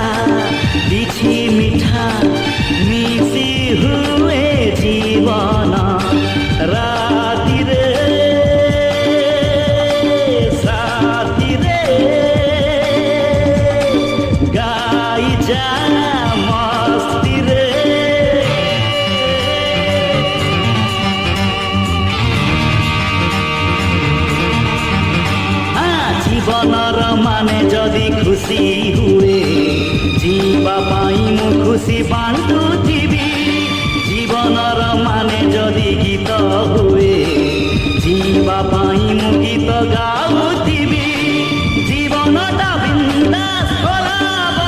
କିଛି ମିଠା ମିଶି ହୁଏ ଜୀବନ ରାତିରେ ସାଥିରେ ଗାଇ ଯା ମସ୍ତିରେ জীবনর মানে যদি খুশি হুয়ে जीवा पाई मु खुशी बांटुथिबी जीवनर माने जदि गीत हुए जीवा पाई